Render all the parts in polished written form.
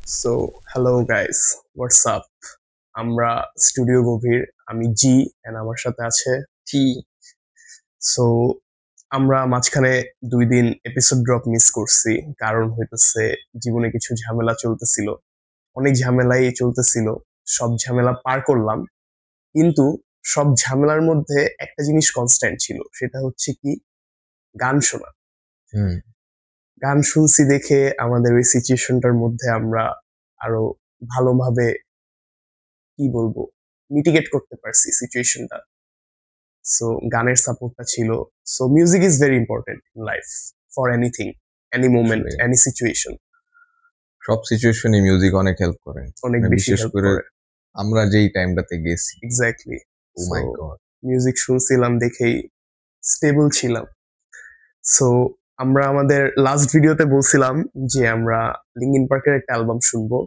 Hello guys, what's up? আমরা studio গভীর, আমি জি এন্ড আমার সাথে আছে টি। সো আমরা মাঝখানে 2 দিন এপিসোড ড্রপ মিস করছি, কারণ হইতেছে জীবনে কিছু ঝামেলা চলতেছিল, অনেক ঝামেলাই চলতেছিল। সব ঝামেলা পার করলাম, কিন্তু সব ঝামেলার মধ্যে একটা জিনিস কনস্ট্যান্ট ছিল, সেটা হচ্ছে কি গান শোনা। হুম গান শুনছি দেখে আমাদের ওই সিচুয়েশনটার মধ্যে আমরা আরো ভালোভাবে কি বলবো মিটিগেট করতে পারছি সিচুয়েশনটা। সো গানের সাপোর্টটা ছিল। So music is very important in life, for anything, any moment, আসলে এনি সিচুয়েশন। সব সিচুয়েশনে মিউজিক অনেক হেল্প করে, অনেক মানে বেশি বিশেষ হেল্প করে করে। আমরা যেই টাইমটাতে গেছি। এক্স্যাক্টলি। ও সো মাই গড। মিউজিক শুনছিলাম দেখেই স্টেবল ছিলাম। সো আমরা আমাদের লাস্ট ভিডিওতে বলছিলাম যে আমরা লিঙ্কিন পার্কের একটা অ্যালবাম শুনবো।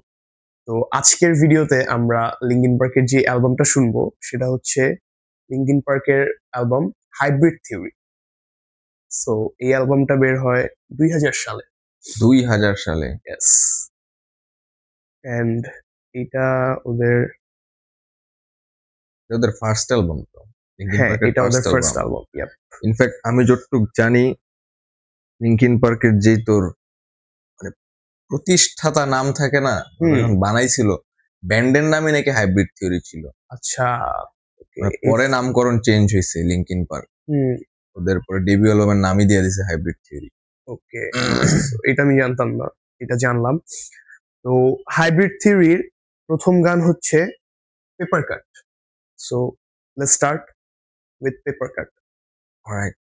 তো আজকের ভিডিওতে আমরা লিঙ্কিন পার্কের যে অ্যালবামটা শুনবো সেটা হচ্ছে লিঙ্কিন পার্কের অ্যালবাম হাইব্রিড থিওরি। সো এই অ্যালবামটা বের হয় 2000 সালে। 2000 সালে? ইয়েস। এন্ড এটা ওদের, ওদের ফার্স্ট অ্যালবাম তো, লিঙ্কিন হ্যাঁ পার্কের এটা ওদের first first album. Album. In fact আমি যতটুক জানি, লিঙ্কিন পার্কের যে তোর মানে প্রতিষ্ঠাতা নাম থাকে না, যখন বানাইছিল ব্যান্ডের নামে নাকি হাইব্রিড থিওরি ছিল। আচ্ছা, মানে পরে নামকরণ চেঞ্জ হয়েছে লিঙ্কিন পার্ক, ওদের পরে ডেবিউ অ্যালবামের নামই দিয়ে দিছে হাইব্রিড থিওরি। ওকে, এটা আমি জানতাম না, এটা জানলাম। তো হাইব্রিড থিওরির প্রথম গান হচ্ছে paper cut. So let's start with paper cut. Alright.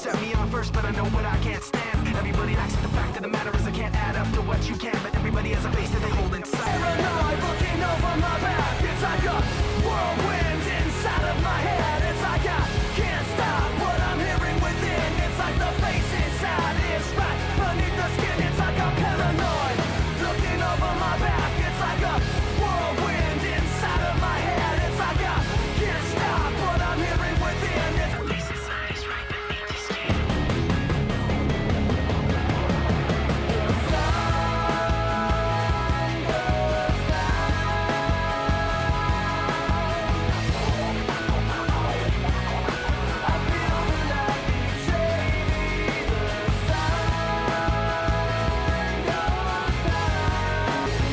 Set me off first, but I know what I can't stand. Everybody acts like the fact of the matter is I can't add up to what you can, but everybody has a face that they hold inside. Paranoid, looking over my back. It's like a whirlwind inside of my head. It's like I can't stop what I'm hearing within. It's like the face inside is right beneath the skin. It's like I'm paranoid, looking over my back. It's like a whirlwind inside of my head. It's like I can't stop what I'm hearing within. It's the face inside is right beneath the skin.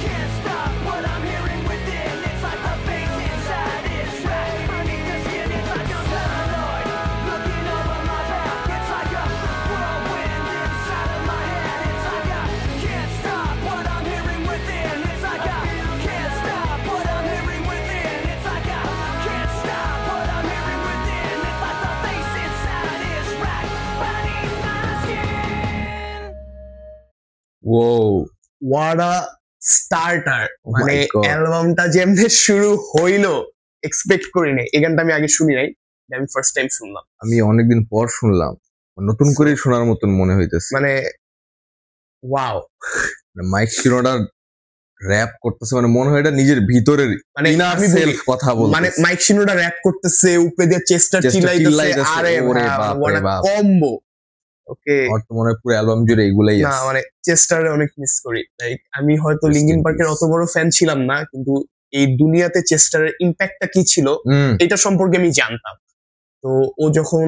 Can't stop what I'm hearing within. It's like the face inside is right beneath the skin. It's like I'm paranoid, looking over my back. It's like a whirlwind inside of my head. It's like I can't stop what I'm hearing within. It's like I can't stop what I'm hearing within. It's like I can't stop what I'm hearing within. It's like the face inside is right beneath my skin. Whoa. What a starter! Oh my মানে God. অ্যালবামটা যেমনি শুরু হইলো expect করি নাই। এই গানটা আমি আগে শুনি নাই, এটা আমি ফার্স্ট টাইম শুনলাম। আমি অনেকদিন পর শুনলাম, নতুন করে শোনার মতন মনে হইতেছে। মানে ওয়াও, মাইক শিনোডা র‍্যাপ করতেছে, মানে মনে হয় এটা নিজের ভিতরের মানে ইনার আমি বলি, সেলফ কথা বলতেছে। মানে মাইক শিনোডা র্যাপ করতেছে, উপরে দিয়ে চেস্টার চেস্টার চিল্লাইতেছে। চিল্লাইতেছে, আরে ওরে ভাই, বাপ হোয়াট রে আ বাপ। কম্বো। ওকে, আমার তো মনে হয় পুরো অ্যালবাম জুড়ে এগুলাই না আছে। মানে চেস্টারে অনেক মিস করি। লাইক আমি হয়তো Rest লিঙ্কিন in পার্কের peace. অত বড় ফ্যান ছিলাম না, কিন্তু এই দুনিয়াতে চেস্টারের ইম্প্যাক্টটা কি ছিল এটা সম্পর্কে আমি জানতাম। তো ও যখন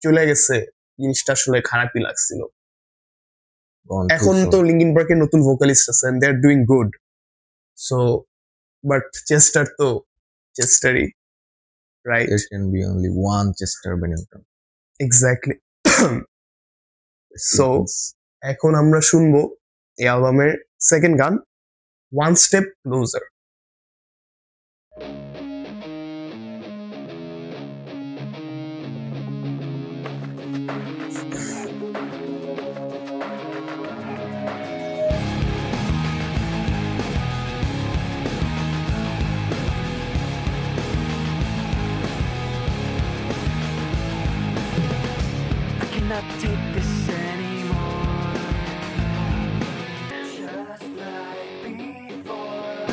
চলে গেছে, জিনিসটা আসলে খারাপই লাগছিল। এখন তো লিঙ্কিন পার্কের নতুন ভোকালিস্ট আছেন, they are doing good. So but Chester তো চেস্টারই, right? There can be only one Chester Bennington. Exactly. So এখন আমরা শুনবো এই অ্যালবামের সেকেন্ড গান, one step closer. cannot take this anymore. Just like before.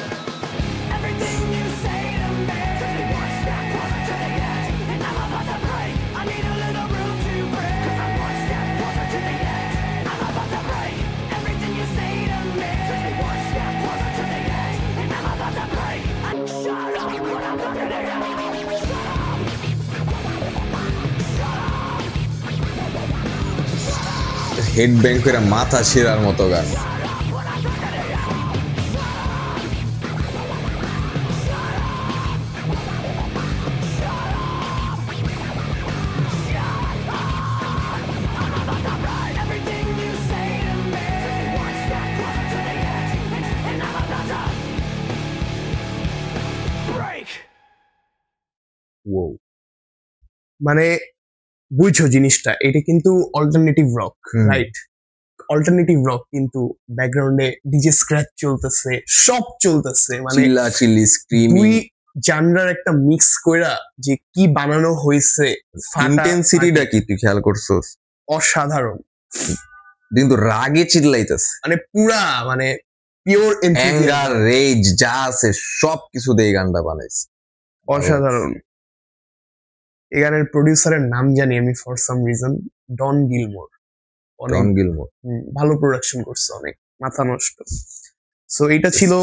Everything you say to me takes me one step closer to the edge, and I'm about to break. I need a little room to breathe, 'cause I'm one step closer to the edge. I'm about to break. Everything you say to me takes me one step closer to the edge, and I'm about to break. Shut up when I'm talking to you. Shut up. Head bang করে মাথা ছিঁড়ার মতো গান। Everything you say to me takes me one step closer to the edge, and I'm about to break. Wow. মানে বুঝছো জিনিসটা, এটা কিন্তু alternative rock, হুম। Right? Alternative rock কিন্তু ব্যাকগ্রাউন্ডে ডিজে স্ক্র্যাচ চলতেছে, সব চলতেছে, মানে চিল্লা চিল্লি স্ক্রিমিং, দুই জানরার একটা মিক্স কইরা যে কি বানানো হয়েছে, ইন্টেন্সিটিটা কি তুই খেয়াল করছস? অসাধারণ। কিন্তু রাগে চিল্লাইতেছে, মানে পুরা মানে পিওর অ্যাঙ্গার, রেজ যা আছে সব কিছু দিয়ে এই গানটা বানাইছে। অসাধারণ। এই গানের প্রডিউসারের নাম জানি আমি for some reason, Don Gilmour. অনেক জন গিলমোর। ভালো প্রোডাকশন করছে, অনেক মাথা নষ্ট। সো এটা ছিল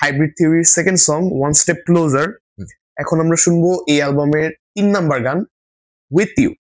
হাইব্রিড থিওরির second song, one step closer. এখন আমরা শুনবো এই অ্যালবামের 3 নাম্বার গান, with you.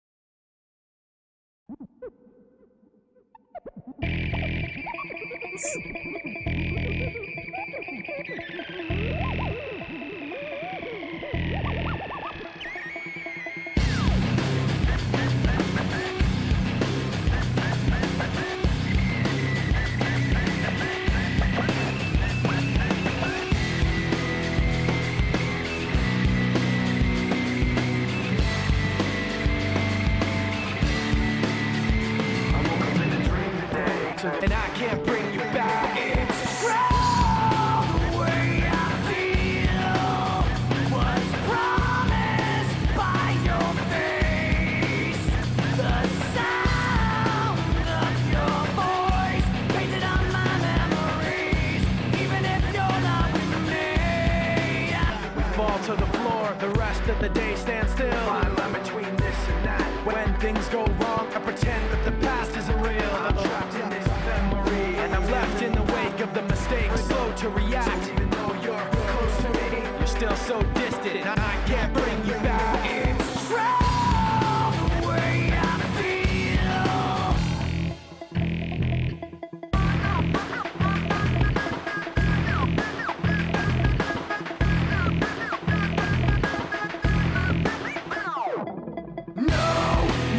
And I can't bring you back. It's true. The way I feel was promised by your face. The sound of your voice painted on my memories, even if you're not with me. We fall to the floor, the rest of the day stand still. Fine line between this and that. When things go wrong, I pretend that the past isn't real. I'm trapped in this memory, and I'm left in the wake of the mistakes, slow to react. Even though you're close to me, you're still so distant. I can't bring you back. It's true, the way I feel.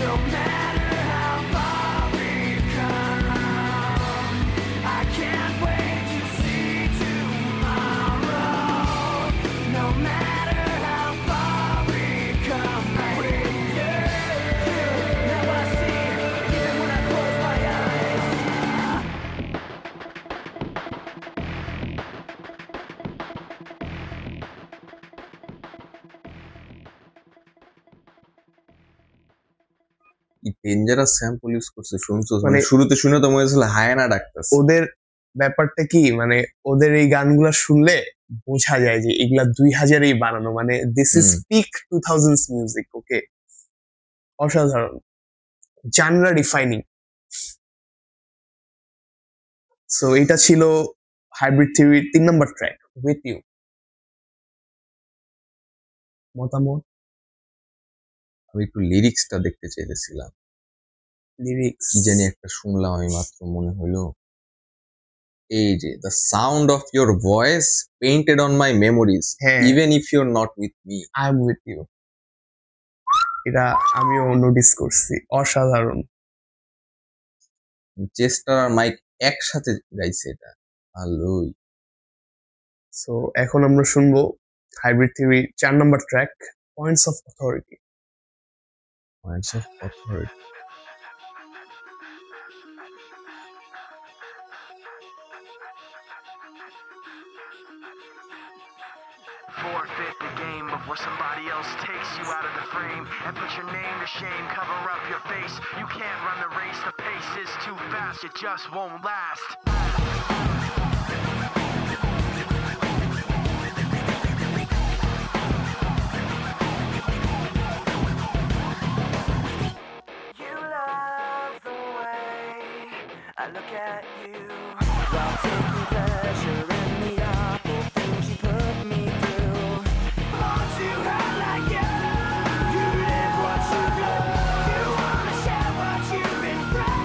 No matter how far we've come, I can't wait to see tomorrow. No matter how far we've come with you. Now I see, even when I close my eyes. Dangerous sample use করছে, শুনছো? মানে মানে- শুরুতে শুনে তো মনে হচ্ছিল হায়না ডাকতেছে। ওদের ব্যাপারটা কি, মানে ওদের এই গানগুলা শুনলে বোঝা যায় যে এগুলা 2000-এই বানানো, মানে this is peak 2000s music. Okay, অসাধারণ, জানরা ডিফাইনিং। সো এটা ছিল হাইব্রিড থিওরির 3 নাম্বার ট্র্যাক, উইথ ইউ। মতামত, আমি একটু লিরিক্সটা দেখতে চাইতেছিলাম, লিরিক্স কি জানি একটা শুনলাম আমি মাত্র, মনে হইলো এই যে the sound of your voice painted on my memories হ্যাঁ। Even if you're not with me. I am with you, এটা আমিও নোটিস করছি, অসাধারণ। চেস্টার আর মাইক একসাথে গাইছে এটা, আলোই। সো এখন আমরা শুনবো hybrid theory 4 number track, points of authority. Points of authority. Forfeit the game of before somebody else takes you out of the frame and put your name to shame, cover up your face. You can't run the race, the pace is too fast, it just won't last. You love the way I look at you while taking pleasure in the awful things you put me through. Want to hurt like you. You live what you do. You wanna share what you've been through.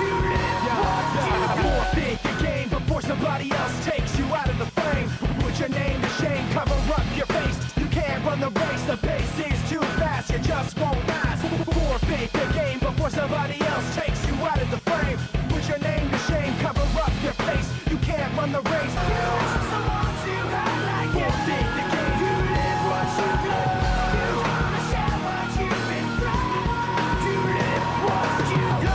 You live what you do. Think your game before somebody else takes you out of the frame. Put your name to shame, cover up your face. You can't run the race, the pace is too fast, you just won't last. Forfeit the game before somebody else takes you out of the frame. Put your name to shame, cover up your face. You can't run the race. You want someone to hurt like you. Forfeit the game. You live what you do. You wanna share what you've been through. You live what you do.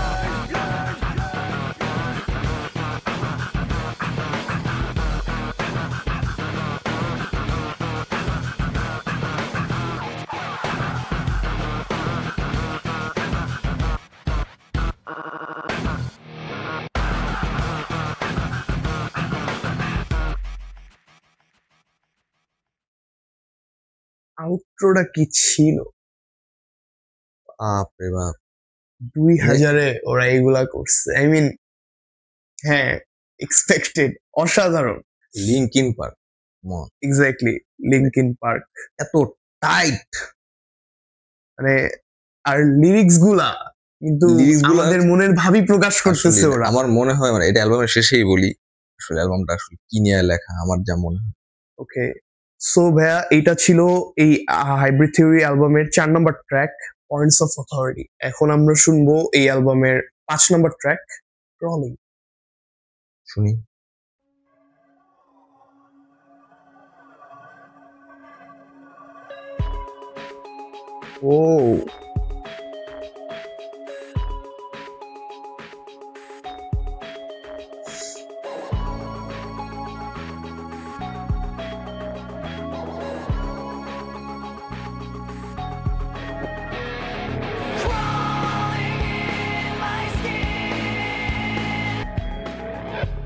আউটরোটা কি ছিল? বাপরে বাপ 2000-এ ওরা এগুলা করছে, I mean হ্যাঁ, expected, অসাধারণ। Linkin park exactly, Linkin park. এত টাইট, মানে আর লিরিক্স গুলা কিন্তু Lyrics গুলা আমাদের মনের ভাবই প্রকাশ করতেছে ওরা। আমার মনে হয় মানে এটা অ্যালবামের শেষেই বলি আসলে অ্যালবামটা আসলে কি নিয়ে লেখা আমার যা মনে হয়। ওকে, সো ভাইয়া এইটা ছিল এই হাইব্রিড থিওরি অ্যালবামের 4 number track points of authority. এখন আমরা শুনবো এই অ্যালবামের 5 নম্বর ট্র্যাক ক্রলিং। শুনি। ও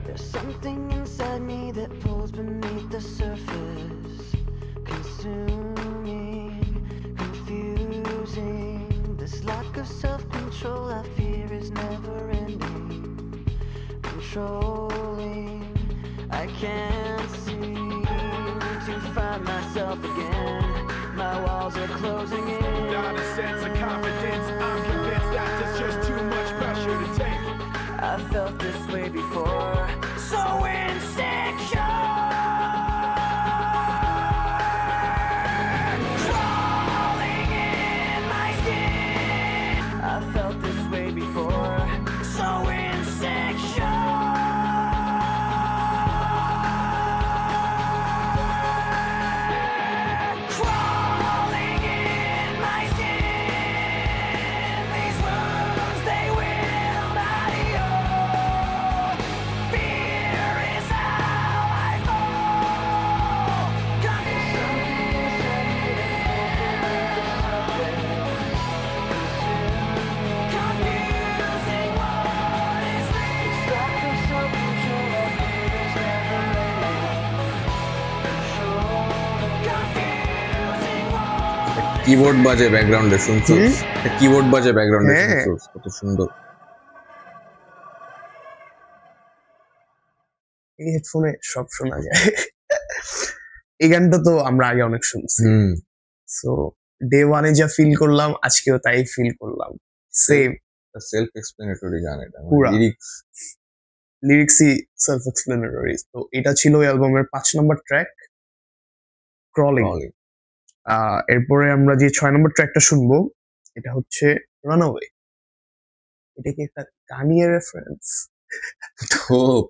There's something inside me that pulls beneath the surface, consuming, confusing. This lack of self-control I fear is never ending, controlling. I can't seem to find myself again. My walls are closing in. Not a sense of confidence. I'm convinced that there's just too much pressure to take. I felt this way before. So insecure. Crawling in my skin. I felt this way before. So insecure. Crawling in my skin. These wounds, they will not heal. Fear is how I fall. Confusing what is real. Confusing what keyboard বাজে ব্যাকগ্রাউন্ডে শুনছো? Keyboard বাজে ব্যাকগ্রাউন্ডে হ্যাঁ। শুনছো? কত সুন্দর। এই হেডফোনে সব শোনা যায়। এই গানটা তো আমরা আগে অনেক শুনছি, সো ডে ওয়ানে যা ফিল করলাম আজকেও তাই ফিল করলাম, সেম। সেলফ এক্সপ্লেনেটরি গান এটা, পুরা। লিরিক্স লিরিক্সই সেলফ এক্সপ্লেনেটরি। তো এটা ছিল অ্যালবামের 5 নম্বর ট্র্যাক ক্রলিং। এরপরে আমরা যে 6 নম্বর ট্র্যাকটা শুনবো এটা হচ্ছে রানওয়ে। এটা কি একটা কানিয়ে রেফারেন্স? খুব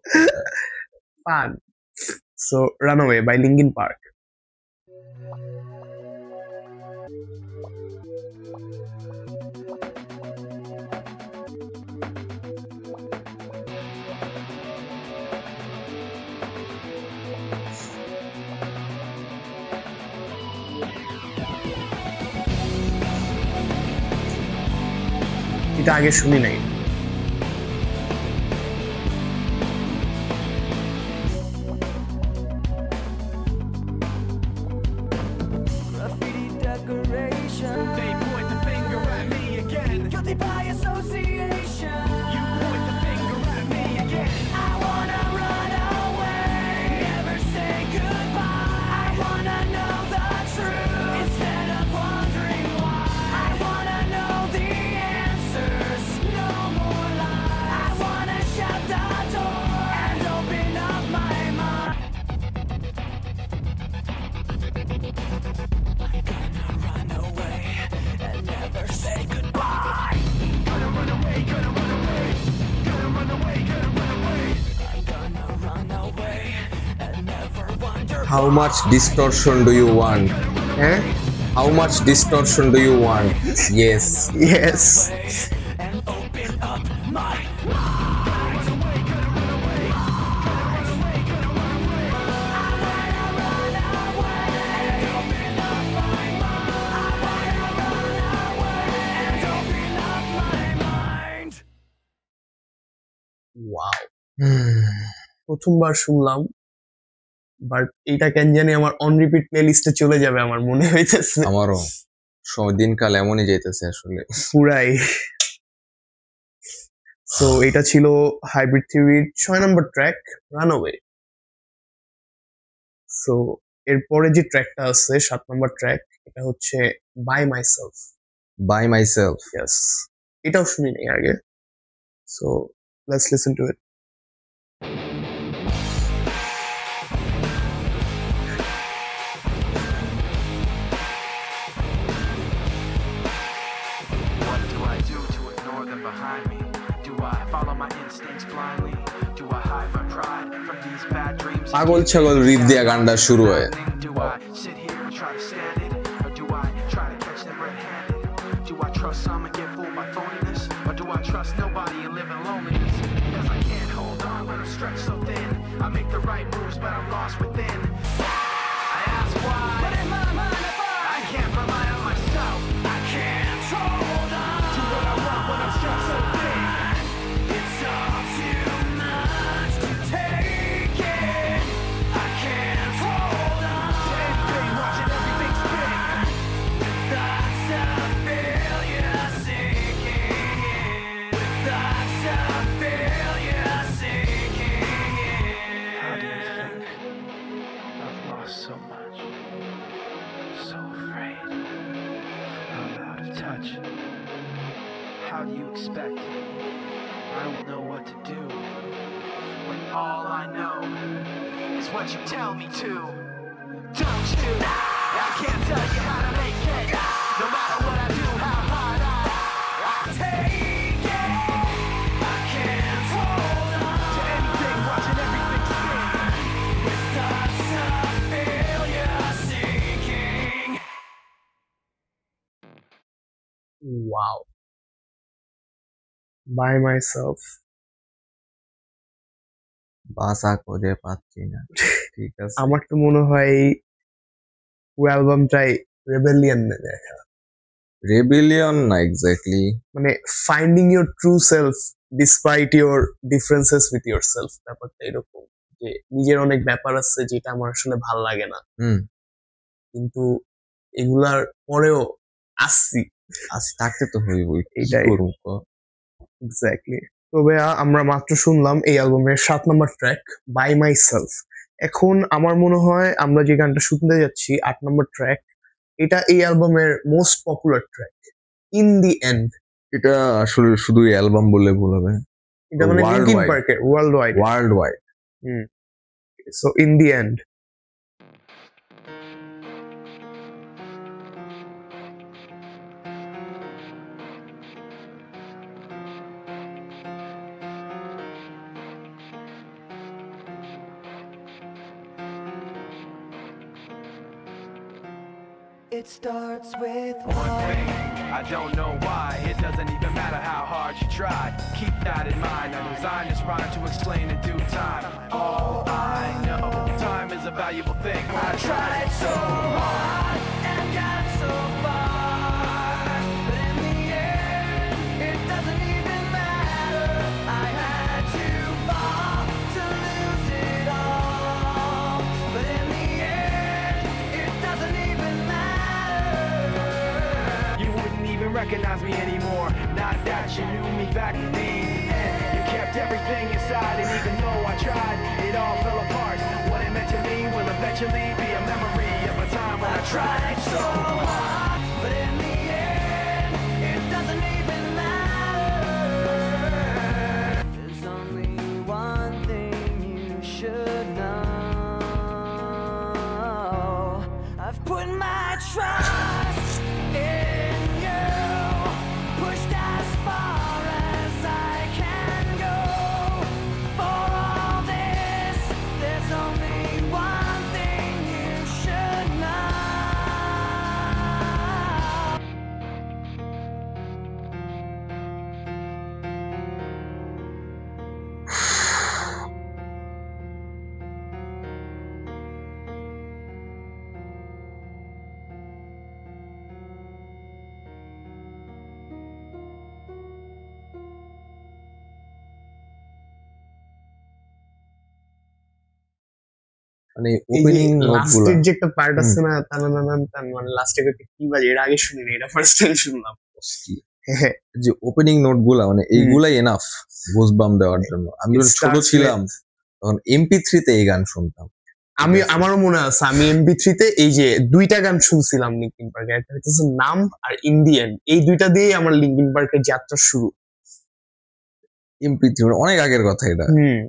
fun. So runway by Linkin Park. এটা আগে শুনি নাই। Graffiti decoration. They point the finger at me again. Guilty by association. You point the finger at me again. I wanna run away. Never say goodbye. I wanna know the truth instead of wondering why. I wanna know the answers. No more lies. I wanna shut the door and open up my mind. I'm gonna run away and never say goodbye. Gonna run away, gonna run away. Gonna run away, gonna run away. I'm gonna run away and never wonder. How much distortion do you want? হ্যাঁ, How much distortion do you want? Yes. Yes. And open up my mind. Wow, প্রথমবার শুনলাম, but এইটা কেন জানি আমার on repeat play লিস্টে চলে যাবে আমার মনে হইতেছে আমারও দিনকাল এমনই যাইতেছে আসলে। পুরাই। সো এটা ছিল হাইব্রিড থিওরির 6 নম্বর ট্র্যাক রানওয়ে। সো এরপরে যে ট্র্যাকটা আছে 7 নম্বর ট্র্যাক, এটা হচ্ছে by myself. By myself. Yes, এটাও শুনি নাই আগে। So let's listen to it. What do I do to ignore them behind me? Do I follow my instincts blindly? Do I hide my pride from these bad dreams? পাগল ছাগল রিপ দিয়া গানটা শুরু হয়। Do I sit here and try to stand it? Or do I try to catch them red-handed? Do I trust some and get fooled by phoniness? Or do I trust nobody and live in loneliness? Because I can't hold on when I'm stretched so thin. I make the right moves but I'm lost within. I ask why. But in my mind, if I can't rely on myself. I can't hold on. Do what I want when I'm stressed so thin. It's all too much to take it. I can't hold on. Everything, watching everything spin. Thoughts of failure sinking in. With thoughts of failure sinking How do you in. think? I've lost so much. So afraid. I'm out of touch. How do you expect I will know what to do when all I know is what you tell me to? Don't you? I can't tell you how to make it. No matter what I do, how hard I Take it. I can't hold on. To anything, watching everything spin. With thoughts of failure sinking. Wow, by myself. বাসা খুঁজে পাচ্ছি না। ঠিক আছে। আমার তো মনে হয় এই পুরো অ্যালবামটাই রেবেলিয়ন দেখা, রেবিলিয়ন না এক্স্যাক্টলি। মানে finding your true self despite your differences with your self. ব্যাপারটা এরকম যে নিজের অনেক ব্যাপার আছে যেটা আমার আসলে ভাল লাগে না, হুম। কিন্তু এগুলার পরেও আসছি। থাকতে তো হইবই, কি এটাই। করব ক? এক্স্যাক্টলি। তবে আমরা মাত্র শুনলাম এই অ্যালবামের 7 number track by my self. এখন আমার মনে হয় আমরা যে গানটা শুনতে যাচ্ছি 8 নম্বর ট্র্যাক, এটা এই অ্যালবামের most popular track, in the and. এটা আসলে শুধু অ্যালবাম বললে ভুল হবে। এটা মানে লিঙ্কিন Worldwide. পার্কের world wide. World wide. So in the and. It starts with One thing, I don't know why. It doesn't even matter how hard you try. Keep that in mind. I designed this rhyme to explain in due time. All I know, time is a valuable thing. I tried so hard and got so far, but in the end, it doesn't me anymore. Not that you knew me back then. You kept everything inside, and even though I tried, it all fell apart. What it meant to me will eventually be a memory of a time when I tried so hard, but in the end, it doesn't even matter. There's only one thing you should know. I've put my trust in you, pushed as far as I can go. For all this, there's only one thing you should know. মানে opening নোটগুলো লাস্টের যে একটা part আছে না, মানে লাস্টে কি বাজে, এটা আগে শুনিনি, এটা ফার্স্ট টাইম শুনলাম। হ্যাঁ, যে ওপেনিং নোটগুলা মানে এইগুলাই এনাফ গোজবাম দেওয়ার জন্য। আমি যখন It ছোট starts ছিলাম তখন MP3 তে এই গান শুনতাম। আমারও মনে আছে, আমি MP3 তে এই যে দুইটা গান শুনছিলাম লিঙ্কিন পার্কের, একটা হচ্ছে নাম আর ইন্ডিয়ান, এই দুইটা দিয়ে আমার লিঙ্কিন পার্কের যাত্রা শুরু। MP3 অনেক আগের কথা এটা। হুম,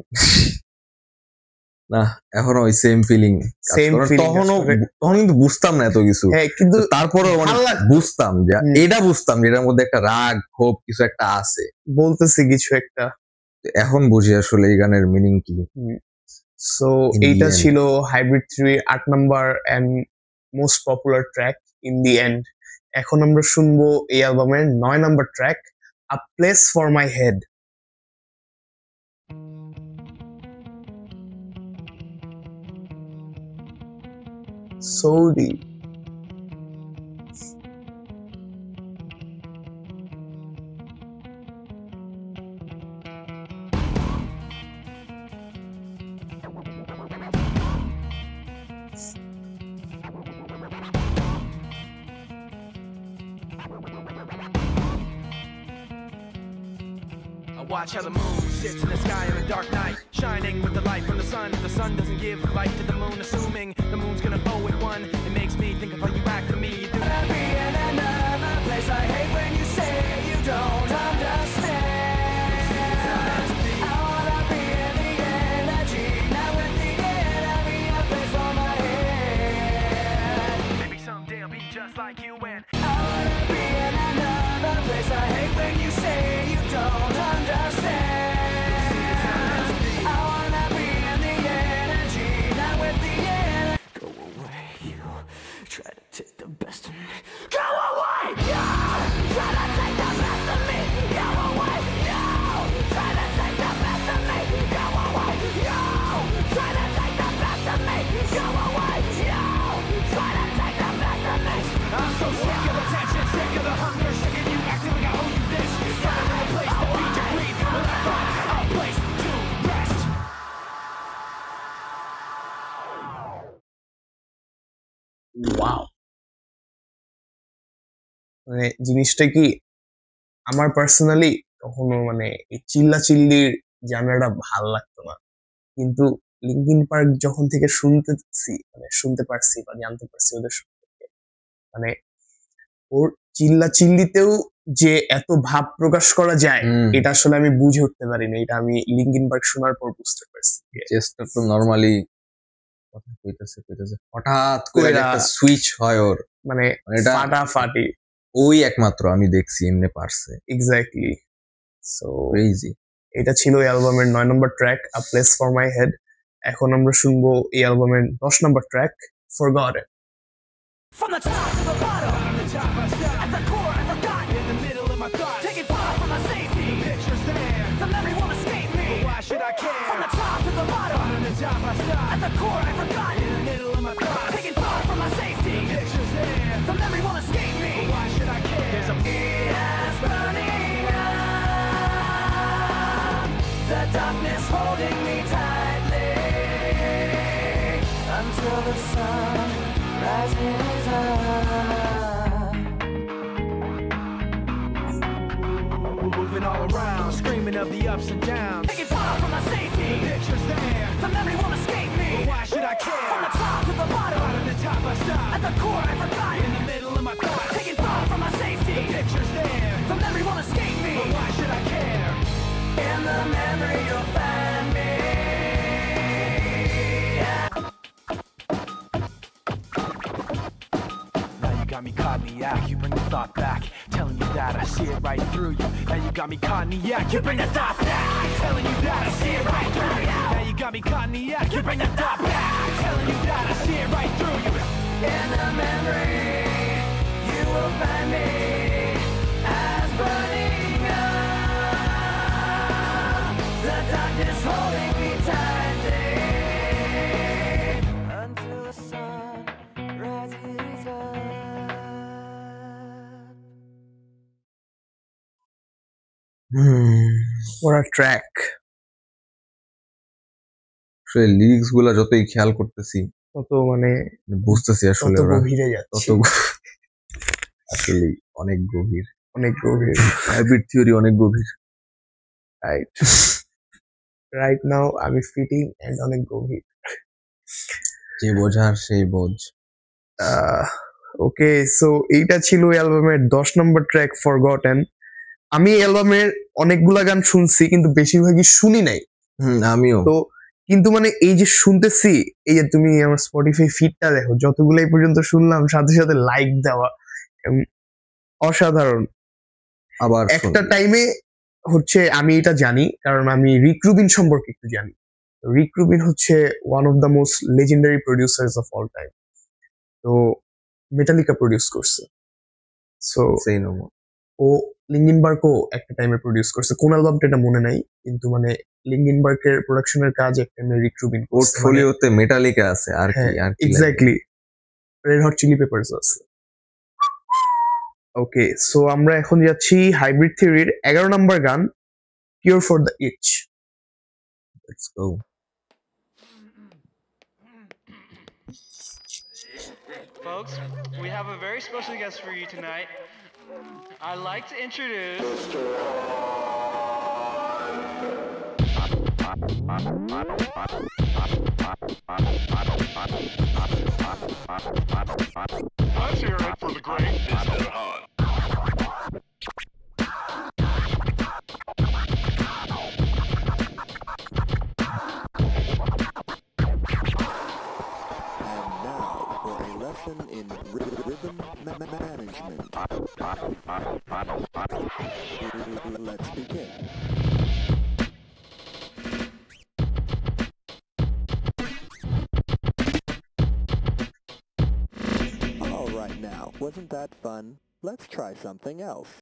না এখনো ওই সেম ফিলিং। Same feeling তখন কিন্তু বুঝতাম না এত কিছু, হ্যাঁ, কিন্তু তারপরেও মানে ভালো লাগতো। বুঝতাম যে এটা বুঝতাম যে এটার মধ্যে একটা রাগ ক্ষোভ কিছু একটা আছে। বলতেছে কিছু একটা। তো এখন বুঝি আসলে এই গানের মিনিং কি। সো In the এইটা end. ছিল Hybrid 3 8 number and most popular track in the end. এখন আমরা শুনবো এই অ্যালবামের 9 number track, a place for my head. So deep. Watch how the moon sits in the sky on a dark night, shining with the light from the sun. The sun doesn't give light to the moon, assuming the moon's gonna owe it one. It makes me think of how you act to me. I wanna be in another place. I hate when you say you don't understand. I wanna be in the energy, not with the enemy. A place for my head. Maybe someday I'll be just like you and I wanna be in another place. I hate when you say you don't understand. I wanna be in the energy, not with the enemy. Go away, you try to take the best of me. Go away, you try to take the best of me. Go away, you try to take the best of me. Go away, you try to take the best of me. Go away, you try to take the best of me. I'm so sick of attention, sick of the hunger, sick of you acting like I owe you this. Find a place to feed your greed. Will I find a place to rest? Wow, মানে জিনিসটা কি, আমার personally কখনো মানে এই চিল্লা চিল্লির জানরাটা ভাল লাগতো না, কিন্তু লিঙ্কিন পার্ক যখন থেকে শুনতে পারছি বা জানতে পারছি ওদের সম্পর্কে, মানে ওর চিল্লা চিল্লিতেও যে এত ভাব প্রকাশ করা যায়, এটা আসলে আমি বুঝে উঠতে পারিনি। এটা আমি লিঙ্কিন পার্ক শোনার পর বুঝতে পারছি। চেষ্টা তো নরমালি কথা কইতেছে হঠাৎ করে কইরা- একটা সুইচ হয় ওর, মানে এটা- ফাটাফাটি, ওই একমাত্র আমি দেখছি এমনি পারছে। এক্স্যাক্টলি। So crazy. এটা ছিল এই অ্যালবামের 9 number track, a place for my head. এখন আমরা শুনবো এই অ্যালবামের 10 number track, forgotten. From the top to the bottom, from the top I stop. At the core, I forgot. In the middle of my thoughts, taking far from my safety. Pictures there, the memory won't escape me. But why should I care? From the top to the bottom, from the top I stop. At the core, I forgot. In the middle of my thoughts, taking far from my safety. Pictures there, the memory won't escape me. But why should I care? There's a is burning up. The darkness holding me tightly until the sun rises up. moving all around, screaming of the ups and downs. Taking fire from my safety. The picture's there, The memory won't escape but me. why should I From care? the top to the bottom, Bottom to top I stop, at the core I forgot. in the middle of my thoughts. Taking fire from my safety. The picture's there, The memory won't escape me. but why should I care? In the memory you'll find me. Now you got me caught in the act, you bring the thought back, telling you that I see it right through you. Now you got me caught in the act, you bring the thought back, telling you that I see it right through you. Now you got me caught in the act, you bring the thought back, telling you that I see it right through you. In the memory you will find me as burning up. The darkness holding me tightly until the sun rises up. What a track. আসলে lyrics গুলা যতই খেয়াল করতেছি কত মানে বুঝতেছি আসলে কত ওরা গভীরে তত যাচ্ছে, আসলে অনেক গভীর। অনেক গভীর। হাইব্রিড থিওরি অনেক গভীর। রাইট রাইট নাও আমি ফিটিং এন্ড অনেক গভীর। যে বোঝার সেই বোঝ। ওকে, সো এইটা ছিল অ্যালবামের 10 নম্বর ট্র্যাক ফরগটেন। আমি অ্যালবামের অনেকগুলা গান শুনছি কিন্তু বেশিরভাগই শুনি নাই। আমিও। তো কিন্তু মানে এই যে শুনতেছি, এই যে তুমি আমার স্পটিফাই ফিডটা দেখো, যতগুলাই পর্যন্ত শুনলাম সাথে সাথে লাইক দেওয়া, অসাধারণ। আবার একটা টাইমে হচ্ছে আমি এটা জানি কারণ আমি রিক রুবিন সম্পর্কে একটু জানি। রিক রুবিন হচ্ছে one of the most legendary producers of all time. তো মেটালিকা প্রডিউস করছে, সো সেই নমো। ও লিঙ্কিন বার্কও একটা টাইমে প্রডিউস করছে, কোন অ্যালবামটা এটা মনে নাই, কিন্তু মানে লিঙ্কিন বার্কের প্রোডাকশনের কাজ একটা টাইমে রিক রুবিন করছে। পোর্টফোলিওতে মেটালিকা আছে, আর কি আর কি exactly, red hot chili peppers আছে। ওকে, সো আমরা এখন যাচ্ছি হাইব্রিড থিওরির 11 নম্বর গান, cure for the itch. Let's go. Folks, we have a very special guest for you tonight. I'd like to introduce Let's hear it for the great Mr. Hunt. And now for a lesson in rhythm management. Let's begin. All right now, wasn't that fun? Let's try something else.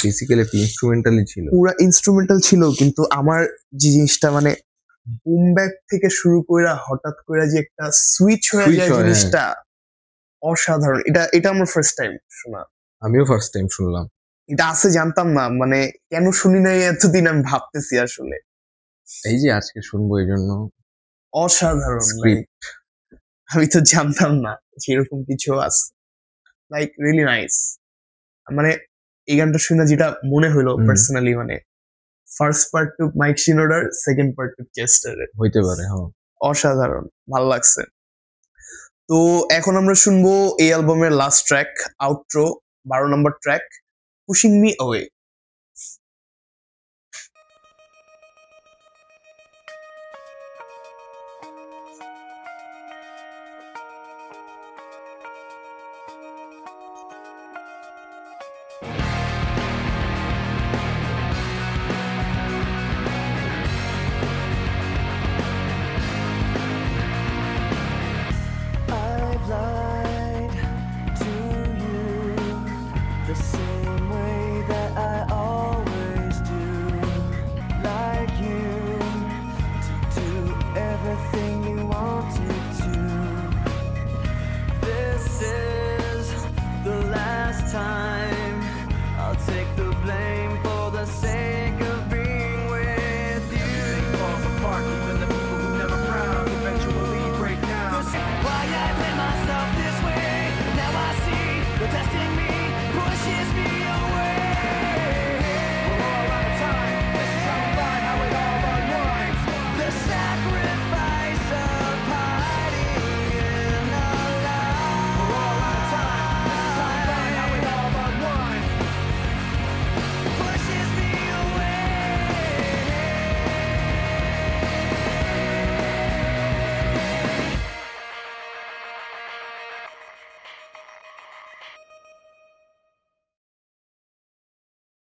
Basically একটা ইনস্ট্রুমেন্টালি ছিল। পুরা instrumental ছিল, কিন্তু আমার যে জিনিসটা মানে broom back থেকে শুরু করে হঠাৎ করে যে একটা সুইচ হয়ে Switch যায় হয়, জিনিসটা অসাধারণ। এটা আমার ফার্স্ট টাইম শোনা। আমিও ফার্স্ট টাইম শুনলাম। এটা আছে জানতাম না, মানে কেন শুনি নাই এতদিন আমি ভাবতেছি আসলে। এই যে আজকে শুনবো এই জন্য। অসাধারণ, Script. like, আমি তো জানতাম না যে এরকম কিছু আছে। Like really nice. মানে এই গানটা শুনে যেটা মনে হলো পার্সোনালি, মানে ফার্স্ট পার্ট টু মাইক শিনোডার, সেকেন্ড পার্ট টু চেস্টার। হইতে পারে, হ্যাঁ। অসাধারণ, ভালো লাগছে। তো এখন আমরা শুনবো এই অ্যালবামের last track, outro, 12 number track, pushing me away.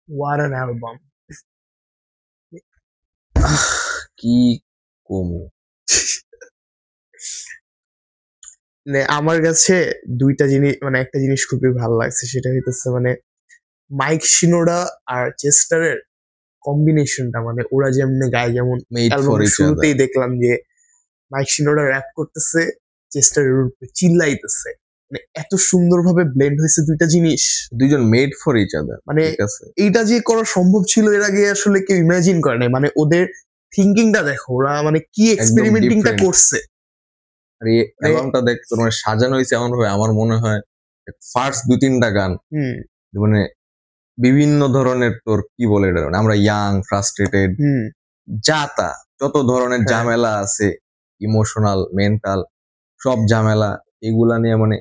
What an album. কি কমু মানে আমার কাছে দুইটা জিনিস মানে একটা জিনিস খুবই ভালো লাগছে, সেটা হইতেছে মানে মাইক শিনোডা আর চেস্টারের কম্বিনেশনটা, মানে ওরা যেমনি গায়, যেমন মেড ফর অ্যালবামের ইচ আদার। শুরুতেই দেখলাম যে মাইক শিনোডা র্যাপ করতেছে, চেস্টারের উপরে চিল্লাইতেছে, মানে এত সুন্দরভাবে ব্লেন্ড হয়েছে দুইটা জিনিস। দুইজন মেড ফর ইচ আদার, মানে ঠিক আছে। এইটা যে করা সম্ভব ছিল এর আগে আসলে কেউ ইমাজিন করে নাই। মানে ওদের থিঙ্কিংটা দেখো, ওরা মানে কি এক্সপেরিমেন্টিংটা different। করছে। আর এই অ্যালবামটা দেখ তোর মানে সাজানো হয়েছে এমন ভাবে, আমার মনে হয় ফার্স্ট 2-3টা গান হুম মানে বিভিন্ন ধরনের তোর কি বলে এটা, মানে আমরা ইয়াং, ফ্রাস্ট্রেটেড, হুম যা তা যত ধরনের হ্যাঁ। ঝামেলা আছে, ইমোশনাল, মেন্টাল, সব ঝামেলা এগুলা নিয়ে মানে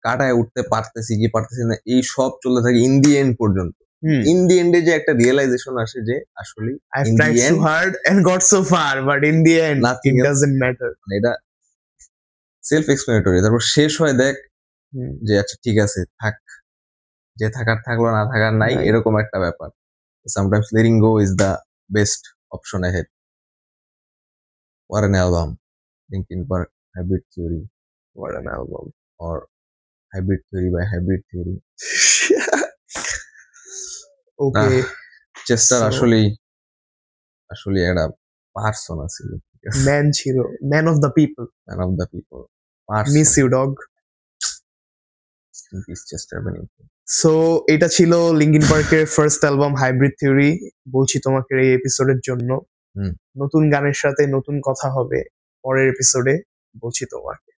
কাটায় উঠতে পারতেছি কি পারতেছি না, এই সব চলতে থাকে ইন দি এন্ড পর্যন্ত। হুম ইন দি এন্ডে যে একটা রিয়েলাইজেশন আসে যে আসলে I've in the tried so end, hard and got so far, but in the end, Nothing it else. doesn't matter. মানে এটা সেলফ এক্সপ্লেনেটরি। তারপর শেষ হয় দেখ হুম, যে আচ্ছা ঠিক আছে থাক, যে থাকার থাকলো, না থাকার নাই, নাই। এরকম একটা ব্যাপার। Sometimes letting go is the best option ahead. What an album. Linkin Park, Hybrid Theory, what an album. or Hybrid Theory by Hybrid Theory. Okay, Chester So- আসলে একটা পার্সন ছিল, man ছিল, man of the people. Man of the people, Miss you, dog. Chester Bennington. So এটা ছিল Linkin পার্কের first album hybrid theory. বলছি তোমাকে এই এপিসোডের জন্য হুম। নতুন গানের সাথে নতুন কথা হবে পরের এপিসোডে, বলছি তোমাকে।